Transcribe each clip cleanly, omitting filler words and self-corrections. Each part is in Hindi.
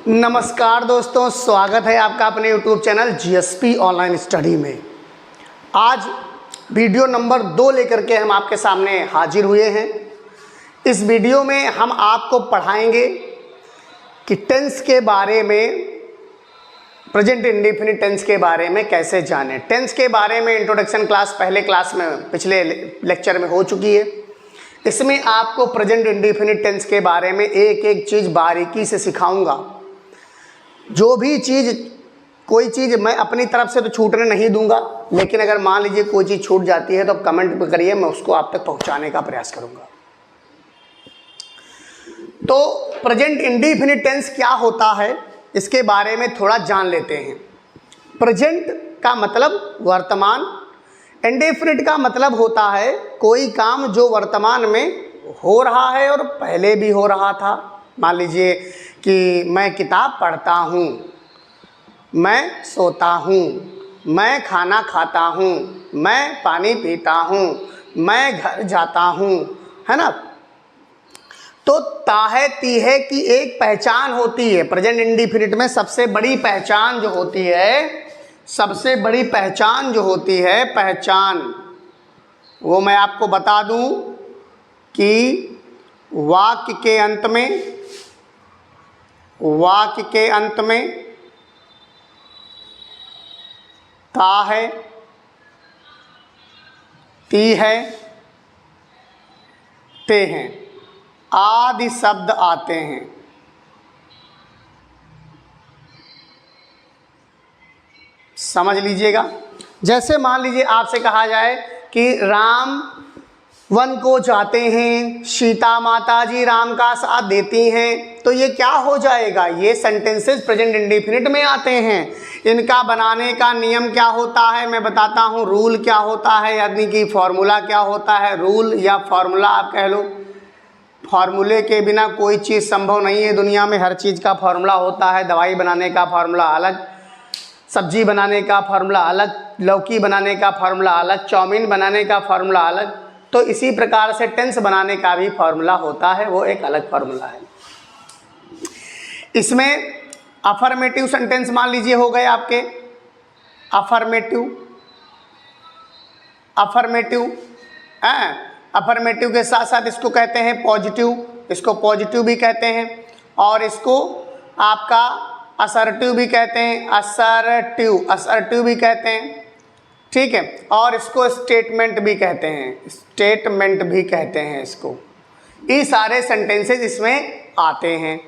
नमस्कार दोस्तों, स्वागत है आपका अपने YouTube channel GSP online study में। आज वीडियो नंबर 2 लेकर के हम आपके सामने हाजिर हुए हैं। इस वीडियो में हम आपको पढ़ाएंगे कि टेंस के बारे में, प्रेजेंट इंडेफिनिट टेंस के बारे में कैसे जानें। टेंस के बारे में इंट्रोडक्शन क्लास पहले क्लास में, पिछले लेक्चर में हो चुकी है। इसमें आपको प्रेजेंट इंडेफिनिट टेंस के बारे में एक एक चीज़ बारीकी से सिखाऊंगा। जो भी चीज़, कोई चीज़ मैं अपनी तरफ से तो छूटने नहीं दूंगा, लेकिन अगर मान लीजिए कोई चीज़ छूट जाती है तो कमेंट पे करिए, मैं उसको आप तक पहुंचाने का प्रयास करूंगा। तो प्रेजेंट इंडेफिनिट टेंस क्या होता है, इसके बारे में थोड़ा जान लेते हैं। प्रेजेंट का मतलब वर्तमान, इंडेफिनिट का मतलब होता है कोई काम जो वर्तमान में हो रहा है और पहले भी हो रहा था। मान लीजिए कि मैं किताब पढ़ता हूँ, मैं सोता हूँ, मैं खाना खाता हूँ, मैं पानी पीता हूँ, मैं घर जाता हूँ, है ना। तो ताहे तीहे की एक पहचान होती है। प्रेजेंट इंडेफिनिट में सबसे बड़ी पहचान जो होती है, सबसे बड़ी पहचान जो होती है, पहचान वो मैं आपको बता दूं कि वाक्य के अंत में, वाक्य के अंत में ता है, ती है, ते हैं आदि शब्द आते हैं। समझ लीजिएगा। जैसे मान लीजिए आपसे कहा जाए कि राम वन को जाते हैं, सीता माता जी राम का साथ देती हैं, तो ये क्या हो जाएगा, ये सेंटेंसेस प्रेजेंट इंडेफिनिट में आते हैं। इनका बनाने का नियम क्या होता है मैं बताता हूँ। रूल क्या होता है, यानी कि फॉर्मूला क्या होता है। रूल या फॉर्मूला आप कह लो। फार्मूले के बिना कोई चीज़ संभव नहीं है दुनिया में। हर चीज़ का फार्मूला होता है। दवाई बनाने का फार्मूला अलग, सब्जी बनाने का फार्मूला अलग, लौकी बनाने का फार्मूला अलग, चाउमीन बनाने का फार्मूला अलग। तो इसी प्रकार से टेंस बनाने का भी फार्मूला होता है, वो एक अलग फार्मूला है। इसमें अफर्मेटिव सेंटेंस मान लीजिए हो गए आपके, अफर्मेटिव, अफर्मेटिव अफर्मेटिव के साथ साथ इसको कहते हैं पॉजिटिव, इसको पॉजिटिव भी कहते हैं, और इसको आपका असर्टिव भी कहते हैं, असर्टिव, असर्टिव भी कहते हैं, ठीक है। और इसको स्टेटमेंट भी कहते हैं, स्टेटमेंट भी कहते हैं इसको। ये सारे सेंटेंसेस इसमें आते हैं।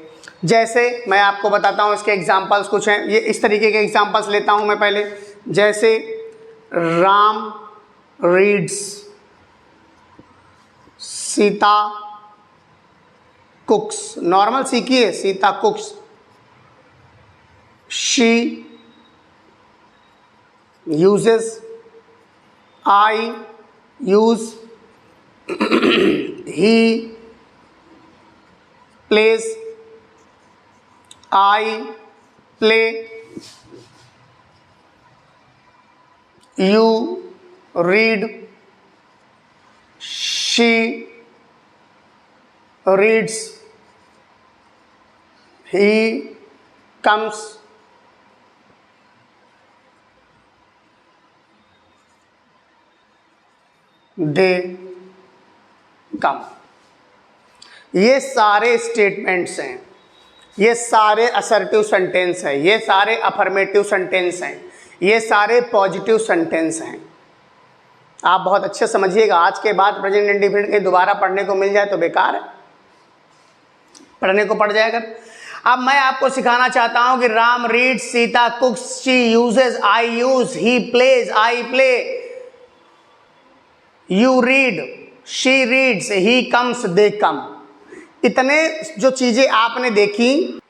जैसे मैं आपको बताता हूँ, इसके एग्जांपल्स कुछ हैं। ये इस तरीके के एग्जांपल्स लेता हूँ मैं पहले। जैसे Ram reads, Sita cooks, normal सीखिए, Sita cooks. She uses, I use, he plays, I play, you read, she reads, he comes, they come. ये सारे स्टेटमेंट्स हैं, ये सारे असर्टिव सेंटेंस हैं, ये सारे अफर्मेटिव सेंटेंस हैं, ये सारे पॉजिटिव सेंटेंस हैं। आप बहुत अच्छे समझिएगा। आज के बाद प्रेजेंट इंडेफिनिट के दोबारा पढ़ने को मिल जाए तो बेकार है, पढ़ने को पड़ जाएगा। अब मैं आपको सिखाना चाहता हूं कि Ram reads, Sita cooks, she uses, I use, he plays, I play, you read, she reads, he comes, they come. इतने जो चीज़ें आपने देखी,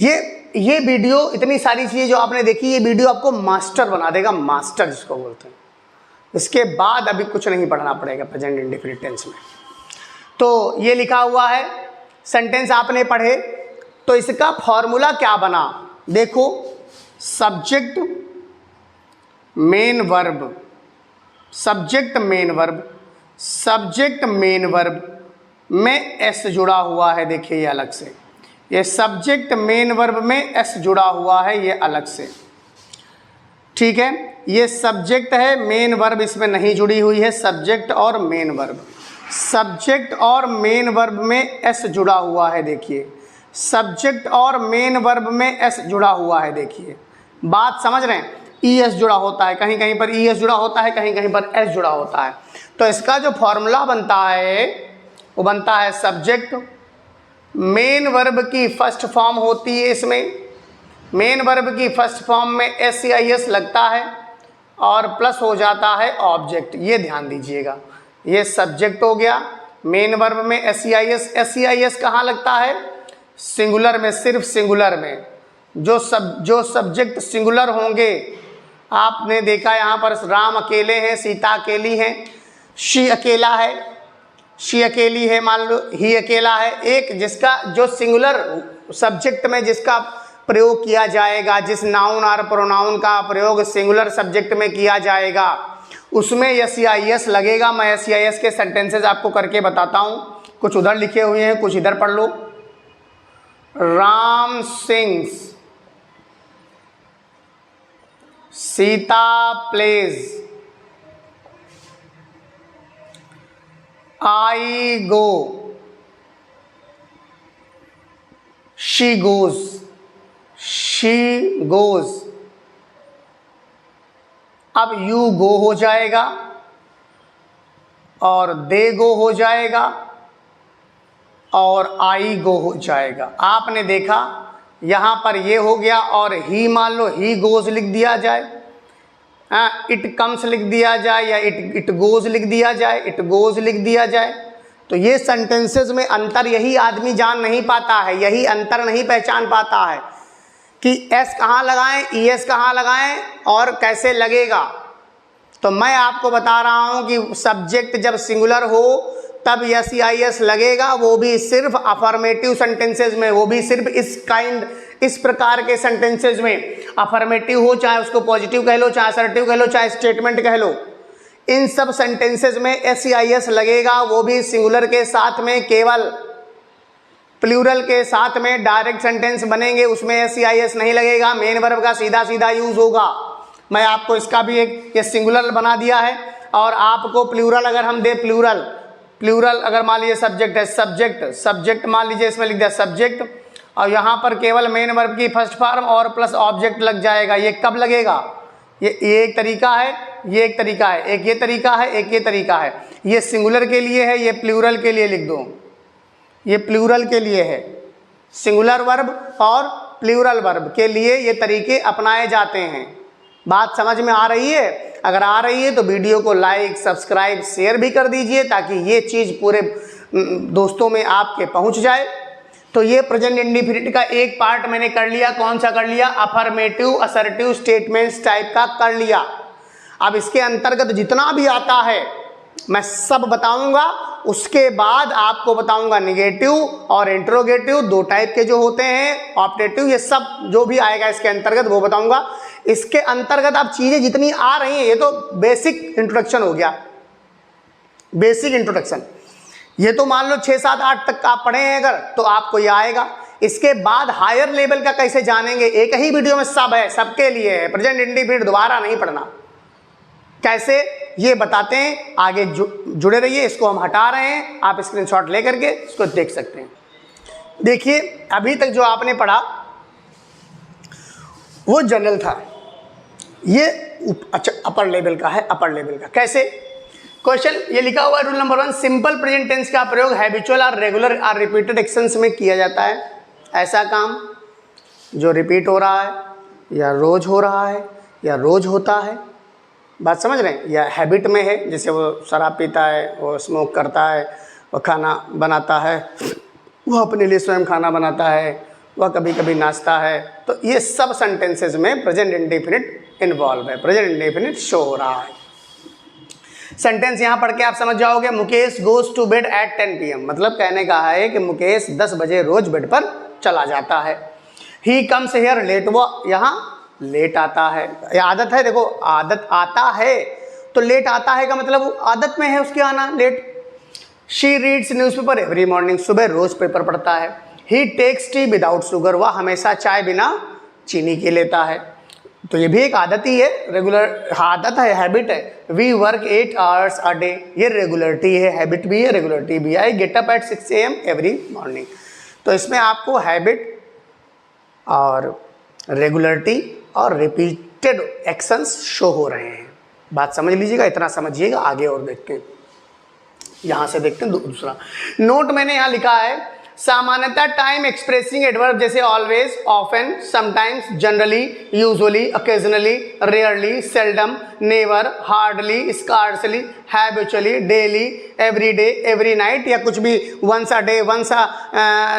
ये वीडियो, इतनी सारी चीज़ें जो आपने देखी, ये वीडियो आपको मास्टर बना देगा, मास्टर जिसको बोलते हैं। इसके बाद अभी कुछ नहीं पढ़ना पड़ेगा प्रेजेंट इंडेफिनिट टेंस में। तो ये लिखा हुआ है, सेंटेंस आपने पढ़े, तो इसका फॉर्मूला क्या बना देखो। Subject main verb, subject main verb, subject main verb में एस जुड़ा हुआ है, देखिए ये अलग से। ये सब्जेक्ट मेन वर्ब में एस जुड़ा हुआ है, ये अलग से, ठीक है। ये सब्जेक्ट है, मेन वर्ब इसमें नहीं जुड़ी हुई है, सब्जेक्ट और मेन वर्ब। सब्जेक्ट और मेन वर्ब में एस जुड़ा हुआ है, देखिए सब्जेक्ट और मेन वर्ब में एस जुड़ा हुआ है, देखिए बात समझ रहे हैं। ई एस जुड़ा होता है, कहीं कहीं पर ई एस जुड़ा होता है, कहीं कहीं पर एस जुड़ा होता है। तो इसका जो फॉर्मूला बनता है वो बनता है सब्जेक्ट, मेन वर्ब की फर्स्ट फॉर्म होती है, इसमें मेन वर्ब की फर्स्ट फॉर्म में एस सी आई एस लगता है और प्लस हो जाता है ऑब्जेक्ट। ये ध्यान दीजिएगा, ये सब्जेक्ट हो गया, मेन वर्ब में एस सी आई एस कहाँ लगता है? सिंगुलर में, सिर्फ सिंगुलर में। जो सब्जेक्ट सिंगुलर होंगे, आपने देखा यहाँ पर राम अकेले हैं, सीता अकेली हैं, शी अकेला है, शी अकेली है, मान लो ही अकेला है। एक जिसका जो सिंगुलर सब्जेक्ट में जिसका प्रयोग किया जाएगा, जिस नाउन और प्रोनाउन का प्रयोग सिंगुलर सब्जेक्ट में किया जाएगा, उसमें एस सी आई एस लगेगा। मैं एस सी आई एस के सेंटेंसेज आपको करके बताता हूँ, कुछ उधर लिखे हुए हैं, कुछ इधर पढ़ लो। Ram sings, Sita plays, I go, she goes, she goes. अब यू गो हो जाएगा और दे गो हो जाएगा और आई गो हो जाएगा। आपने देखा यहाँ पर ये हो गया और ही मान लो ही गोज लिख दिया जाए, इट कम्स लिख दिया जाए, या इट गोज लिख दिया जाए, इट गोज लिख दिया जाए। तो ये सेंटेंसेस में अंतर यही आदमी जान नहीं पाता है, यही अंतर नहीं पहचान पाता है कि एस कहाँ लगाएं, ई एस कहाँ लगाएं और कैसे लगेगा। तो मैं आपको बता रहा हूँ कि सब्जेक्ट जब सिंगुलर हो तब एस सी आई एस लगेगा, वो भी सिर्फ अफर्मेटिव सेंटेंसेज में, वो भी सिर्फ इस प्रकार के सेंटेंसेज में। अफर्मेटिव हो, चाहे उसको पॉजिटिव कह लो, चाहे असर्टिव कह लो, चाहे स्टेटमेंट कह लो, इन सब सेंटेंसेज में एस सी आई एस लगेगा, वो भी सिंगुलर के साथ में। केवल प्लूरल के साथ में डायरेक्ट सेंटेंस बनेंगे, उसमें एस सी आई एस नहीं लगेगा, मेन वर्ब का सीधा सीधा यूज होगा। मैं आपको इसका भी एक ये सिंगुलर बना दिया है, और आपको प्लूरल अगर हम दे, प्लूरल अगर मान लीजिए सब्जेक्ट है, सब्जेक्ट मान लीजिए इसमें लिख दिया सब्जेक्ट, और यहाँ पर केवल मेन वर्ब की फर्स्ट फॉर्म और प्लस ऑब्जेक्ट लग जाएगा। ये कब लगेगा? ये एक तरीका है, ये एक तरीका है, एक ये तरीका है, एक ये तरीका है। ये सिंगुलर के लिए है, ये प्लूरल के लिए लिख दो, ये प्लूरल के लिए है। सिंगुलर वर्ब और प्लूरल वर्ब के लिए ये तरीके अपनाए जाते हैं। बात समझ में आ रही है? अगर आ रही है तो वीडियो को लाइक, सब्सक्राइब, शेयर भी कर दीजिए, ताकि ये चीज़ पूरे दोस्तों में आपके पहुंच जाए। तो ये प्रेजेंट इंडेफिनिट का एक पार्ट मैंने कर लिया। कौन सा कर लिया? अफर्मेटिव असर्टिव स्टेटमेंट्स टाइप का कर लिया। अब इसके अंतर्गत जितना भी आता है मैं सब बताऊंगा। उसके बाद आपको बताऊंगा निगेटिव और इंट्रोगेटिव, दो टाइप के जो होते हैं, ऑप्टेटिव, ये सब जो भी आएगा इसके अंतर्गत वो बताऊंगा। इसके अंतर्गत अब चीजें जितनी आ रही हैं, ये तो बेसिक इंट्रोडक्शन हो गया, बेसिक इंट्रोडक्शन। ये तो मान लो 6, 7, 8 तक आप पढ़े हैं अगर, तो आपको ये आएगा। इसके बाद हायर लेवल का कैसे जानेंगे, एक ही वीडियो में सब है, सबके लिए है। प्रेजेंट इंडेफिनिट दोबारा नहीं पढ़ना, कैसे ये बताते हैं। आगे जुड़े रहिए। इसको हम हटा रहे हैं, आप स्क्रीनशॉट लेकर के इसको देख सकते हैं। देखिए अभी तक जो आपने पढ़ा वो जनरल था, ये अच्छा अपर लेवल का है। अपर लेवल का कैसे? क्वेश्चन ये लिखा हुआ है, rule number 1, simple present tense का प्रयोग हैबिचुअल और रेगुलर और रिपीटेड एक्शंस में किया जाता है। ऐसा काम जो रिपीट हो रहा है, या रोज हो रहा है, या रोज होता है। बात समझ रहे हैं? या हैबिट में है, जैसे वो शराब पीता है, वो स्मोक करता है, वो खाना बनाता है, वो अपने लिए स्वयं खाना बनाता है, वह कभी कभी नाचता है। तो ये सब सेंटेंसेस में प्रेजेंट इंडेफिनिट इन्वॉल्व है, प्रेजेंट इंडेफिनिट शो हो रहा है। सेंटेंस यहाँ पढ़ के आप समझ जाओगे। Mukesh goes to bed at 10 PM, मतलब कहने का है कि मुकेश 10 बजे रोज बेड पर चला जाता है। ही कम्स हियर लेट, वो यहाँ लेट आता है। ये आदत है, देखो आदत आता है तो लेट आता है का मतलब वो आदत में है उसके आना late. She reads newspaper every morning, सुबह रोज पेपर पढ़ता है। He takes tea without sugar, वह हमेशा चाय बिना चीनी के लेता है। तो ये भी एक आदत ही है, रेगुलर आदत है, हैबिट है। We work 8 hours a day, ये रेगुलरिटी है, हैबिट भी है, रेगुलरिटी भी है। I get up at 6 AM every morning. तो इसमें आपको हैबिट और रेगुलरिटी और रिपीटेड एक्शंस शो हो रहे हैं। बात समझ लीजिएगा, इतना समझिएगा, आगे और देखते हैं। यहाँ से देखते हैं दूसरा नोट मैंने यहाँ लिखा है, सामान्यतः टाइम एक्सप्रेसिंग एडवर्ब जैसे always, often, sometimes, generally, usually, occasionally, rarely, seldom, never, hardly, scarcely, habitually, daily, every day, every night, या कुछ भी once a day, once a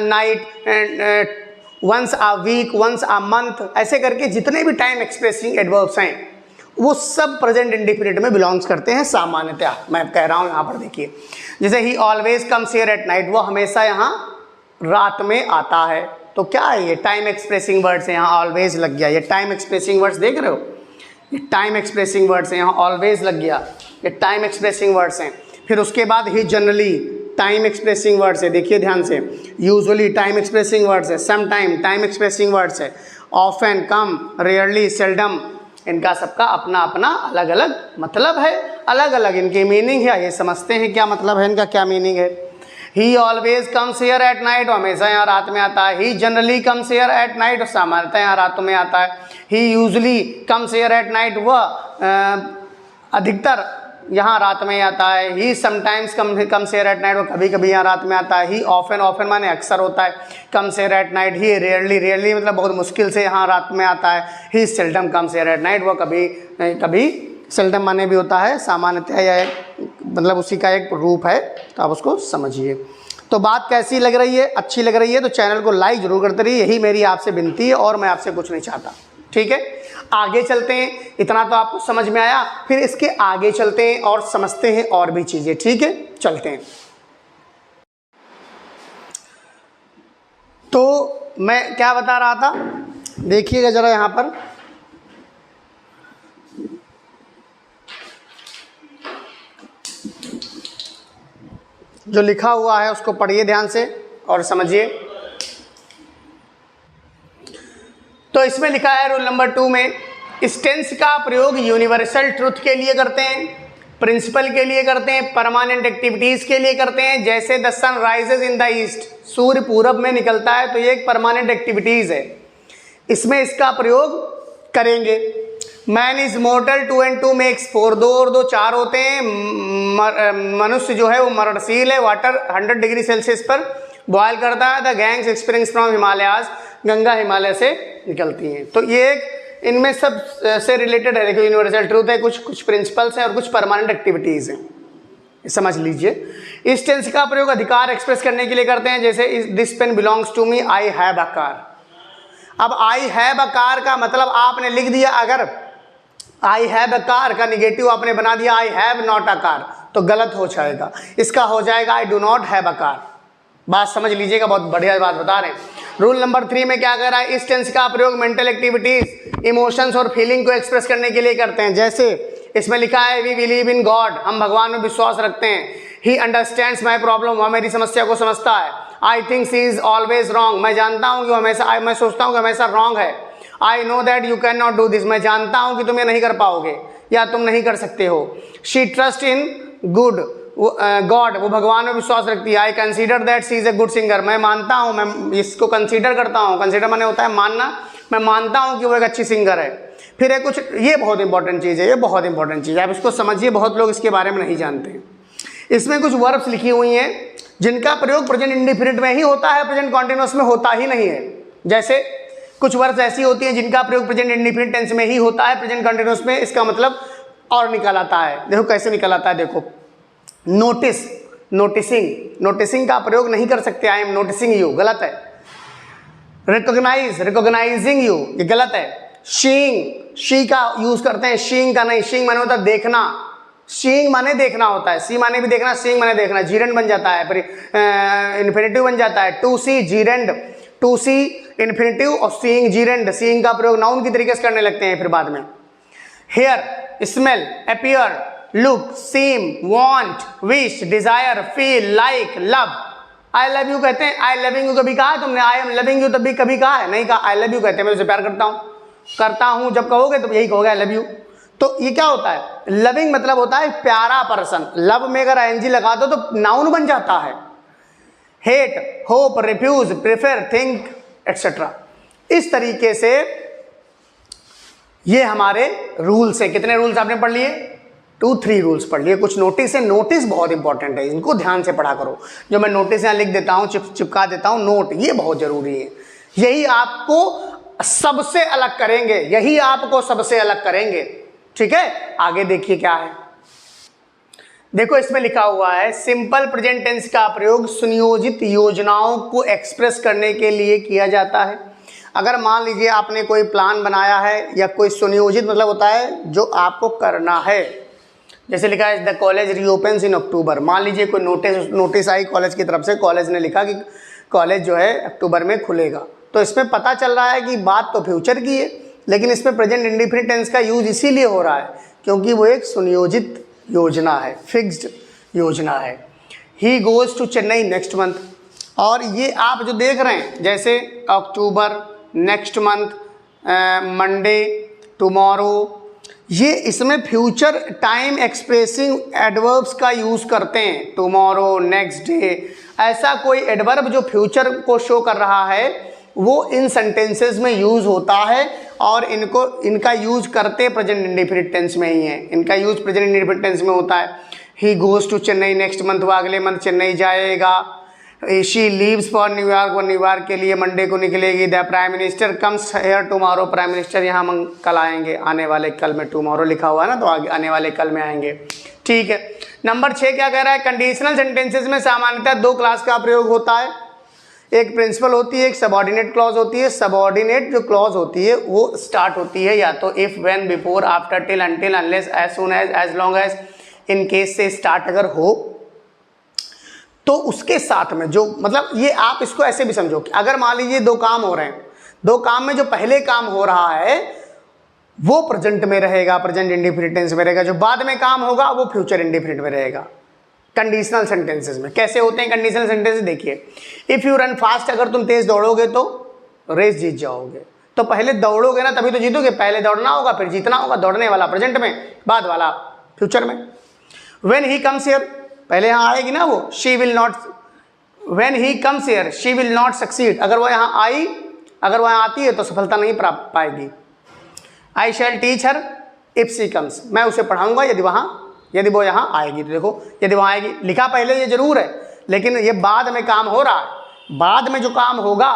night, once a week, once a month, ऐसे करके जितने भी टाइम एक्सप्रेसिंग एडवर्ब्स हैं वो सब प्रेजेंट इंडिफिनिट में बिलोंग्स करते हैं सामान्यतः। मैं कह रहा हूँ यहाँ पर देखिए, जैसे ही always comes here at night, वो हमेशा यहाँ रात में आता है। तो क्या है ये टाइम एक्सप्रेसिंग वर्ड्स है, यहाँ ऑलवेज लग गया, ये टाइम एक्सप्रेसिंग वर्ड्स देख रहे हो, ये टाइम एक्सप्रेसिंग वर्ड्स हैं, यहाँ ऑलवेज लग गया, ये टाइम एक्सप्रेसिंग वर्ड्स हैं। फिर उसके बाद ही जनरली टाइम एक्सप्रेसिंग वर्ड्स है, देखिए ध्यान से, यूजुअली टाइम एक्सप्रेसिंग वर्ड्स है, सम टाइम एक्सप्रेसिंग वर्ड्स है, ऑफन, कम, रेयरली, सेल्डम, इनका सबका अपना अपना अलग अलग मतलब है, अलग अलग इनकी मीनिंग है। ये समझते हैं क्या मतलब है इनका, क्या मीनिंग है। He always comes here at night, हमेशा यहाँ रात में आता है। He generally comes here at night, सामान्यतः यहाँ रातों में आता है। He usually comes here at night, वह अधिकतर यहाँ रात में आता है। He sometimes comes here at night, वो कभी कभी यहाँ रात में आता है। ही ऑफन माने अक्सर होता है, comes here at night. He rarely मतलब बहुत मुश्किल से यहाँ रात में आता है। He seldom comes here at night, वो कभी सेल्डम माने भी होता है, सामान्यतः या मतलब उसी का एक रूप है, तो आप उसको समझिए। तो बात कैसी लग रही है, अच्छी लग रही है तो चैनल को लाइक जरूर करते रहिए, यही मेरी आपसे विनती है और मैं आपसे कुछ नहीं चाहता। ठीक है, आगे चलते हैं, इतना तो आपको समझ में आया, फिर इसके आगे चलते हैं और समझते हैं और भी चीज़ें। ठीक है, चलते हैं। तो मैं क्या बता रहा था, देखिएगा ज़रा यहाँ पर, जो लिखा हुआ है उसको पढ़िए ध्यान से और समझिए। तो इसमें लिखा है रूल नंबर 2 में, इस टेंस का प्रयोग यूनिवर्सल ट्रुथ के लिए करते हैं, प्रिंसिपल के लिए करते हैं, परमानेंट एक्टिविटीज़ के लिए करते हैं। जैसे the sun rises in the east, सूर्य पूरब में निकलता है, तो ये एक परमानेंट एक्टिविटीज़ है, इसमें इसका प्रयोग करेंगे। Man is mortar 2 and 2 makes 4, 2 और 2 4 होते हैं। मनुष्य जो है वो मरणशील है, वाटर 100 डिग्री सेल्सियस पर बॉयल करता है। The gangs experience from Himalayas, Ganga Himalaya से निकलती हैं। तो ये एक इनमें सब से रिलेटेड है, देखो यूनिवर्सल ट्रूथ है, कुछ प्रिंसिपल्स हैं और कुछ परमानेंट एक्टिविटीज़ हैं, समझ लीजिए। इस टेंस का प्रयोग अधिकार एक्सप्रेस करने के लिए करते हैं, जैसे this pen belongs to me, I have a car. अब आई हैव अ कार का मतलब आपने लिख दिया, अगर आई हैव अ कार का निगेटिव आपने बना दिया I have not a car, तो गलत हो जाएगा। इसका हो जाएगा I do not have a car. बात समझ लीजिएगा, बहुत बढ़िया बात बता रहे हैं। रूल नंबर 3 में क्या कर रहा है, इस टेंस का प्रयोग मेंटल एक्टिविटीज, इमोशंस और फीलिंग को एक्सप्रेस करने के लिए करते हैं। जैसे इसमें लिखा है वी बिलीव इन गॉड, हम भगवान में विश्वास रखते हैं। ही अंडरस्टैंड्स माई प्रॉब्लम, वह मेरी समस्या को समझता है। I think she is always wrong, मैं जानता हूँ कि हमेशा, मैं सोचता हूँ कि हमेशा रॉन्ग है। I know that you can not do this, मैं जानता हूँ कि तुम ये नहीं कर पाओगे या तुम नहीं कर सकते हो। She trust in good God, वो भगवान में विश्वास रखती है। I consider that she is a good singer, मैं मानता हूँ, मैं इसको कंसीडर करता हूँ, कंसीडर माने होता है मानना, मैं मानता हूँ कि वो एक अच्छी सिंगर है। फिर है कुछ, ये बहुत इंपॉर्टेंट चीज़ है, ये बहुत इंपॉर्टेंट चीज़ है, आप इसको समझिए, बहुत लोग इसके बारे में नहीं जानते। इसमें कुछ वर्ब्स लिखी हुई हैं जिनका प्रयोग प्रेजेंट इंडिफिनिट में ही होता है, प्रेजेंट कॉन्टिन्यूअस में होता ही नहीं है। जैसे कुछ वर्ड्स ऐसी होती हैं जिनका प्रयोग प्रेजेंट इंडिफिनिट टेंस में ही होता है, प्रेजेंट कंटिन्यूअस में इसका मतलब और निकल आता है। देखो कैसे निकल आता है, देखो नोटिस, नोटिसिंग, नोटिसिंग का प्रयोग नहीं कर सकते, आई एम नोटिसिंग यू, गलत है। रिकॉग्नाइज, रिकॉग्नाइजिंग यू, ये गलत है। शीइंग, शी का यूज करते हैं, शीइंग का नहीं, शीइंग माने होता है देखना, शीइंग माने देखना होता है, सी माने भी देखना, शीइंग माने देखना, जीरेंड बन जाता है, फिर इन्फिनेटिव बन जाता है, to see gerund, to see infinitive और सीइंग जीरेंड, सीइंग का प्रयोग नाउन की तरीके से करने लगते हैं फिर बाद में। Hear, smell, appear, look, seem, want, wish, desire, feel, like, love, I love you कहते हैं, आई लविंग यू कभी कहा है तुमने? आई एम लविंग यू तभी कभी कहा है? नहीं कहा। आई लव यू कहते हैं मैं उसे प्यार करता हूँ जब कहोगे तो यही कहोगे आई लव यू। तो ये क्या होता है? लविंग मतलब होता है प्यारा पर्सन। लव में अगर आईएनजी लगा दो तो नाउन बन जाता है। Hate, hope, refuse, prefer, think etcetera. इस तरीके से ये हमारे रूल्स है। कितने रूल्स आपने पढ़ लिए? 2-3 रूल्स पढ़ लिए। कुछ नोटिस है, नोटिस बहुत इंपॉर्टेंट है, इनको ध्यान से पढ़ा करो। जो मैं नोटिस यहाँ लिख देता हूँ, चिपका देता हूँ, नोट, ये बहुत जरूरी है। यही आपको सबसे अलग करेंगे, यही आपको सबसे अलग करेंगे। ठीक है, आगे देखिए क्या है। देखो इसमें लिखा हुआ है सिंपल प्रेजेंट टेंस का प्रयोग सुनियोजित योजनाओं को एक्सप्रेस करने के लिए किया जाता है। अगर मान लीजिए आपने कोई प्लान बनाया है या कोई सुनियोजित मतलब होता है जो आपको करना है। जैसे लिखा है द कॉलेज रीओपन्स इन अक्टूबर। मान लीजिए कोई नोटिस आई कॉलेज की तरफ से, कॉलेज ने लिखा कि कॉलेज जो है अक्टूबर में खुलेगा। तो इसमें पता चल रहा है कि बात तो फ्यूचर की है, लेकिन इसमें प्रेजेंट इंडिफिनिट टेंस का यूज इसीलिए हो रहा है क्योंकि वो एक सुनियोजित योजना है, फिक्स्ड योजना है। He goes to Chennai next month. और ये आप जो देख रहे हैं जैसे October, next month, Monday, tomorrow, ये इसमें फ्यूचर टाइम एक्सप्रेसिंग एडवर्ब्स का यूज़ करते हैं। टुमारो, नेक्स्ट डे, ऐसा कोई एडवर्ब जो फ्यूचर को शो कर रहा है वो इन सेंटेंसेस में यूज़ होता है। और इनका यूज करते प्रेजेंट इंडिफिनिट टेंस में ही है। इनका यूज प्रेजेंट इंडिफिनिट टेंस में होता है। He goes to Chennai next month, वो अगले मंथ चेन्नई जाएगा। शी लीव्स फॉर न्यूयॉर्क, वो न्यूयॉर्क के लिए मंडे को निकलेगी। The prime minister comes here tomorrow, prime minister यहाँ कल आएंगे। आने वाले कल में टुमारो लिखा हुआ है ना, तो आगे आने वाले कल में आएंगे। ठीक है। नंबर 6 क्या कह रहा है? कंडीशनल सेंटेंसेस में सामान्यतः 2 क्लास का प्रयोग होता है। एक प्रिंसिपल होती है, एक सबऑर्डिनेट क्लॉज होती है। सबऑर्डिनेट जो क्लॉज होती है वो स्टार्ट होती है या तो if, when, before, after, till, until, unless, as soon as long as, in case से स्टार्ट अगर हो तो उसके साथ में जो मतलब ये आप इसको ऐसे भी समझो कि अगर मान लीजिए 2 काम हो रहे हैं, 2 काम में जो पहले काम हो रहा है वो प्रेजेंट में रहेगा, प्रेजेंट इंडिफिनिट टेंस में रहेगा। जो बाद में काम होगा वो फ्यूचर इंडिफिनिट में रहेगा। कंडीशनल सेंटेंसेस में कैसे होते हैं कंडीशनल सेंटेंसेस? देखिए, इफ यू रन फास्ट, अगर तुम तेज दौड़ोगे तो रेस जीत जाओगे। तो पहले दौड़ोगे ना तभी तो जीतोगे। पहले दौड़ना होगा फिर जीतना होगा। दौड़ने वाला प्रेजेंट में, बाद वाला फ्यूचर में। व्हेन ही कम्स हियर, पहले यहाँ आएगी ना वो, she will not, when he comes here she will not succeed. अगर वो यहाँ आई, अगर वो यहाँ आती है तो सफलता नहीं प्राप्त पाएगी। I shall teach her if she comes, मैं उसे पढ़ाऊंगा यदि वो यहाँ आएगी। तो देखो यदि वहाँ आएगी लिखा पहले ये जरूर है, लेकिन ये बाद में काम हो रहा है। बाद में जो काम होगा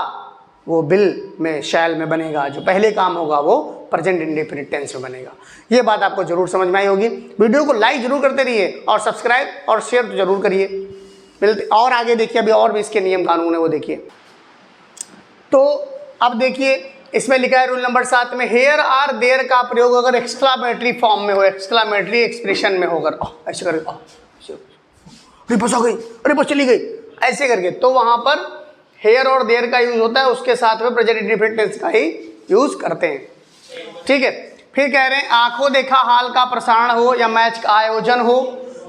वो विल में, शैल में बनेगा। जो पहले काम होगा वो प्रेजेंट इंडेफिनिट टेंस में बनेगा। ये बात आपको जरूर समझ में आई होगी। वीडियो को लाइक जरूर करते रहिए और सब्सक्राइब और शेयर तो जरूर करिए। मिलते और आगे देखिए, अभी और भी इसके नियम कानून है वो देखिए। तो अब देखिए इसमें लिखा है रूल नंबर 7 में, हेयर आर देयर का प्रयोग अगर एक्सक्लामेटरी फॉर्म में हो, एक्सक्लामेटरी एक्सप्रेशन में होकर ऐसे करके अरे बस आ गई, अरे बस चली गई, ऐसे करके, तो वहां पर हेयर और देयर का यूज होता है। उसके साथ में प्रेजेंट इंडेफिनिट टेंस का ही यूज करते हैं। ठीक है। फिर कह रहे हैं आंखों देखा हाल का प्रसारण हो या मैच का आयोजन हो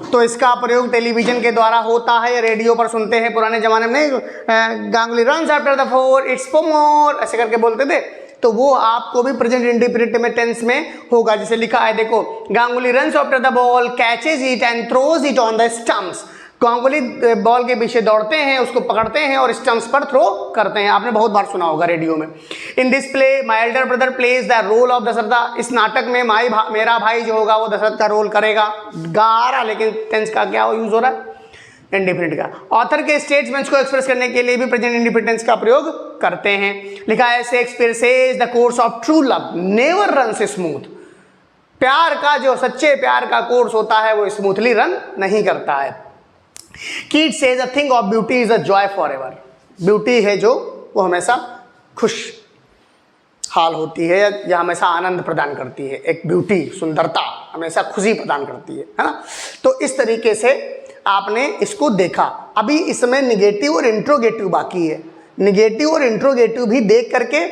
तो इसका प्रयोग टेलीविजन के द्वारा होता है या रेडियो पर सुनते हैं। पुराने जमाने में Ganguly runs after the 4 it's for more ऐसे करके बोलते थे, तो वो आपको भी प्रेजेंट इंडेफिनिट टेंस में होगा। जैसे लिखा है देखो, Ganguly runs after the ball, catches it and throws it on the stumps. Ganguly ball के पीछे दौड़ते हैं, उसको पकड़ते हैं और स्टंप्स पर थ्रो करते हैं। आपने बहुत बार सुना होगा रेडियो में। In this play my elder brother plays the role of Dasharath. इस नाटक में मेरा भाई जो होगा वो दशरथ का रोल करेगा। गा रहा, लेकिन टेंस का क्या यूज हो रहा है? इंडेफिनिट का। ऑथर के स्टेटमेंट्स को एक्सप्रेस करने के लिए भी प्रेजेंट इंडेफिनिट टेंस का प्रयोग करते हैं। लिखा है Shakespeare says the course of true love never runs smooth. प्यार का जो सच्चे प्यार का कोर्स होता है वो स्मूथली रन नहीं करता है। कीट says a thing of beauty is a joy for ever. Beauty है जो वो हमेशा खुश हाल होती है या हमेशा आनंद प्रदान करती है। एक ब्यूटी, सुंदरता हमेशा खुशी प्रदान करती है ना। तो इस तरीके से आपने इसको देखा। अभी इसमें निगेटिव और इंट्रोगेटिव बाकी है। निगेटिव और इंट्रोगेटिव भी देख करके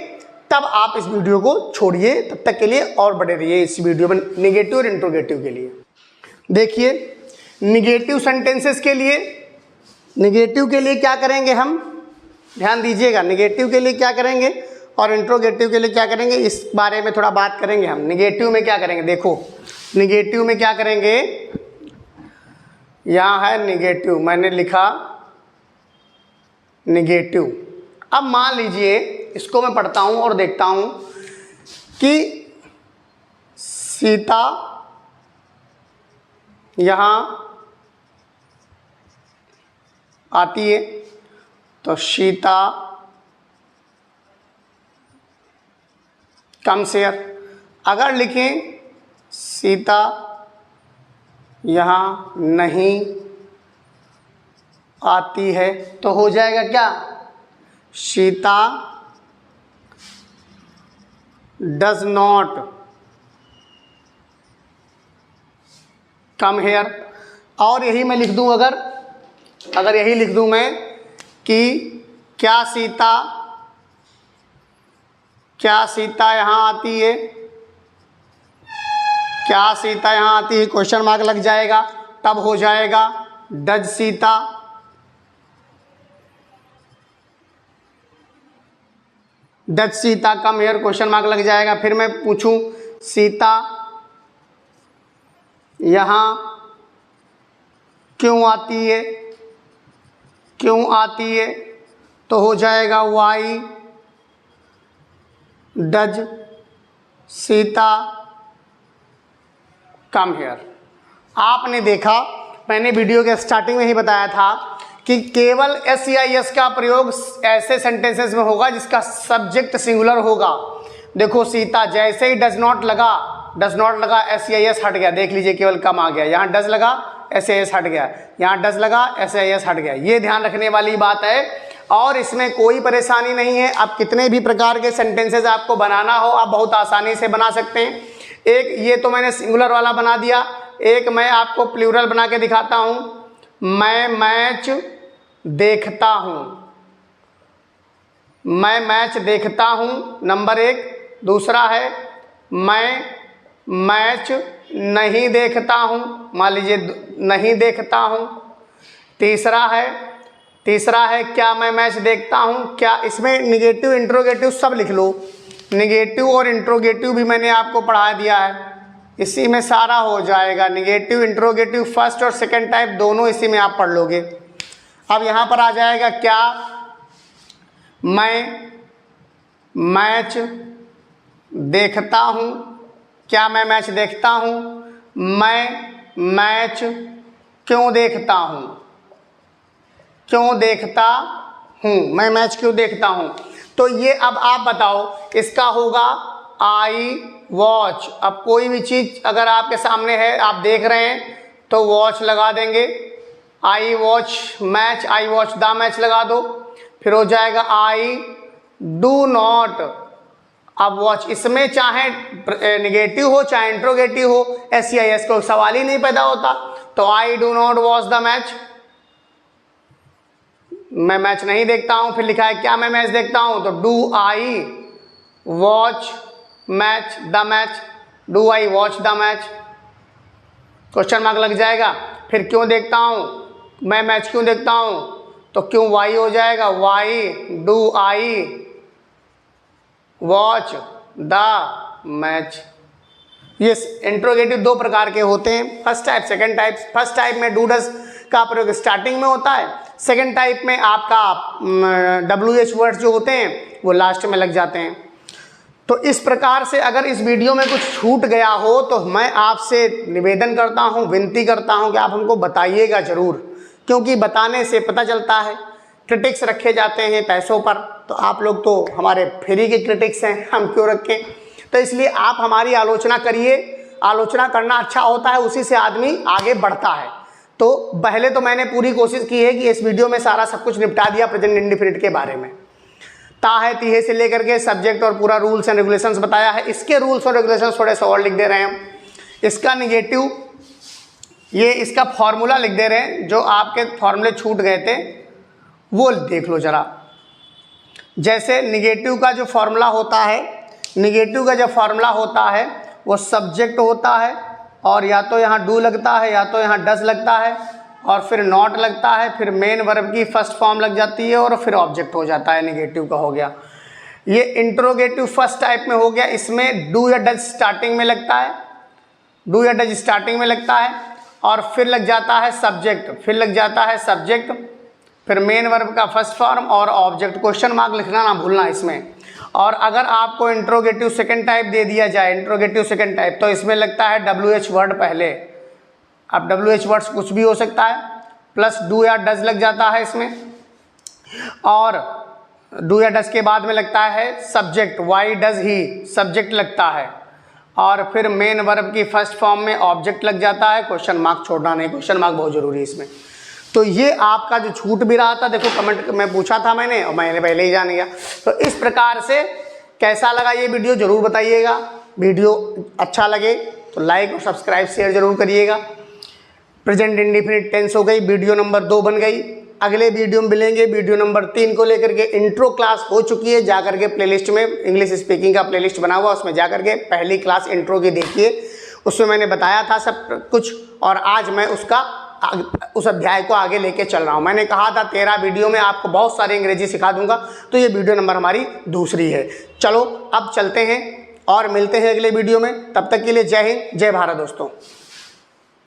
तब आप इस वीडियो को छोड़िए। तब तक के लिए और बड़े रहिए इस वीडियो में निगेटिव और इंट्रोगेटिव के लिए। देखिए निगेटिव सेंटेंसेस के लिए निगेटिव के लिए क्या करेंगे हम, ध्यान दीजिएगा, निगेटिव के लिए क्या करेंगे और इंट्रोगेटिव के लिए क्या करेंगे, इस बारे में थोड़ा बात करेंगे हम। निगेटिव में क्या करेंगे, देखो निगेटिव में क्या करेंगे, यहाँ है निगेटिव, मैंने लिखा निगेटिव। अब मान लीजिए इसको मैं पढ़ता हूँ और देखता हूँ कि सीता यहाँ आती है, तो सीता कम्स हियर। अगर लिखें सीता यहाँ नहीं आती है तो हो जाएगा क्या, Sita does not come here. और यही मैं लिख दूं, अगर यही लिख दूं मैं कि क्या सीता यहाँ आती है, क्या सीता यहाँ आती है, क्वेश्चन मार्क लग जाएगा, तब हो जाएगा does Sita come here, question mark लग जाएगा। फिर मैं पूछूं सीता यहाँ क्यों आती है, तो हो जाएगा why does Sita come here. आपने देखा, मैंने वीडियो के स्टार्टिंग में ही बताया था कि केवल SEIS का प्रयोग ऐसे सेंटेंसेस में होगा जिसका सब्जेक्ट सिंगुलर होगा। देखो सीता, जैसे ही डज नॉट लगा SEIS हट गया, देख लीजिए केवल कम आ गया, यहाँ डज लगा SEIS हट गया, यहाँ डज लगा SEIS हट गया। ये ध्यान रखने वाली बात है और इसमें कोई परेशानी नहीं है। आप कितने भी प्रकार के सेंटेंसेस आपको बनाना हो आप बहुत आसानी से बना सकते हैं। एक ये तो मैंने सिंगुलर वाला बना दिया, एक मैं आपको प्लूरल बना के दिखाता हूँ। मैं मैच देखता हूँ, नंबर 1। दूसरा है मैं मैच नहीं देखता हूँ, मान लीजिए नहीं देखता हूँ। तीसरा है क्या मैं मैच देखता हूँ, क्या, इसमें निगेटिव इंट्रोगेटिव सब लिख लो, निगेटिव और इंट्रोगेटिव भी मैंने आपको पढ़ा दिया है, इसी में सारा हो जाएगा। निगेटिव इंट्रोगेटिव फर्स्ट और सेकंड टाइप दोनों इसी में आप पढ़ लोगे। अब यहाँ पर आ जाएगा क्या मैं मैच देखता हूँ, क्या मैं मैच देखता हूँ, मैं मैच क्यों देखता हूँ, मैं मैच क्यों देखता हूँ। तो ये अब आप बताओ, इसका होगा आई वॉच। अब कोई भी चीज़ अगर आपके सामने है, आप देख रहे हैं, तो वॉच लगा देंगे, I watch match, I watch the match लगा दो। फिर हो जाएगा आई डू नॉट। अब वॉच, इसमें चाहे निगेटिव हो चाहे इंट्रोगेटिव हो, SEIS को सवाल ही नहीं पैदा होता। तो I do not watch the match, मैं मैच नहीं देखता हूं। फिर लिखा है क्या मैं मैच देखता हूं, तो do I watch match the match, do I watch the match, question mark लग जाएगा। फिर क्यों देखता हूं, मैं मैच क्यों देखता हूं, तो क्यों वाई हो जाएगा, why do I watch the match. ये इंट्रोगेटिव दो प्रकार के होते हैं, first type second type. First type में डू डज का प्रयोग स्टार्टिंग में होता है, सेकंड टाइप में आपका WH वर्ड्स जो होते हैं वो लास्ट में लग जाते हैं। तो इस प्रकार से अगर इस वीडियो में कुछ छूट गया हो तो मैं आपसे निवेदन करता हूं, विनती करता हूं कि आप हमको बताइएगा ज़रूर, क्योंकि बताने से पता चलता है। क्रिटिक्स रखे जाते हैं पैसों पर, तो आप लोग तो हमारे फ्री के क्रिटिक्स हैं, हम क्यों रखें। तो इसलिए आप हमारी आलोचना करिए, आलोचना करना अच्छा होता है, उसी से आदमी आगे बढ़ता है। तो पहले तो मैंने पूरी कोशिश की है कि इस वीडियो में सारा सब कुछ निपटा दिया प्रेजेंट इंडेफिनिट के बारे में, ताहे तीहे से लेकर के सब्जेक्ट और पूरा रूल्स एंड रेगुलेशंस बताया है। इसके रूल्स और रेगुलेशंस थोड़े से और लिख दे रहे हैं हम। इसका निगेटिव, ये इसका फॉर्मूला लिख दे रहे हैं, जो आपके फॉर्मूले छूट गए थे वो देख लो जरा। जैसे निगेटिव का जो फॉर्मूला होता है, निगेटिव का जो फॉर्मूला होता है वो सब्जेक्ट होता है, और या तो यहाँ डू लगता है या तो यहाँ डज लगता है, और फिर नॉट लगता है, फिर मेन वर्ब की फर्स्ट फॉर्म लग जाती है और फिर ऑब्जेक्ट हो जाता है, नेगेटिव का हो गया। ये इंट्रोगेटिव फर्स्ट टाइप में हो गया। इसमें डू या डज स्टार्टिंग में लगता है, डू या डज स्टार्टिंग में लगता है और फिर लग जाता है सब्जेक्ट, फिर लग जाता है सब्जेक्ट, फिर मेन वर्ब का फर्स्ट फॉर्म और ऑब्जेक्ट। क्वेश्चन मार्क लिखना ना भूलना इसमें। और अगर आपको इंट्रोगेटिव सेकंड टाइप दे दिया जाए, इंट्रोगेटिव सेकंड टाइप, तो इसमें लगता है WH वर्ड पहले। अब WH वर्ड्स कुछ भी हो सकता है, प्लस डू या डज लग जाता है इसमें, और डू या डज के बाद में लगता है subject, why does he, subject लगता है, और फिर मेन वर्ब की फर्स्ट फॉर्म में ऑब्जेक्ट लग जाता है। क्वेश्चन मार्क छोड़ना नहीं, क्वेश्चन मार्क बहुत जरूरी है इसमें। तो ये आपका जो छूट भी रहा था, देखो कमेंट में पूछा था मैंने और मैंने पहले ही जान गया। तो इस प्रकार से कैसा लगा ये वीडियो जरूर बताइएगा। वीडियो अच्छा लगे तो लाइक और सब्सक्राइब शेयर जरूर करिएगा। प्रेजेंट इंडेफिनिट टेंस हो गई, वीडियो नंबर 2 बन गई। अगले वीडियो में मिलेंगे वीडियो नंबर 3 को लेकर के। इंट्रो क्लास हो चुकी है, जाकर के प्लेलिस्ट में इंग्लिश स्पीकिंग का प्लेलिस्ट बना हुआ, उसमें जाकर के पहली क्लास इंट्रो की देखिए। उसमें मैंने बताया था सब कुछ, और आज मैं उस अध्याय को आगे लेके चल रहा हूँ। मैंने कहा था 13 वीडियो में आपको बहुत सारी अंग्रेजी सिखा दूंगा, तो ये वीडियो नंबर हमारी दूसरी है। चलो अब चलते हैं और मिलते हैं अगले वीडियो में। तब तक के लिए जय हिंद, जय भारत दोस्तों।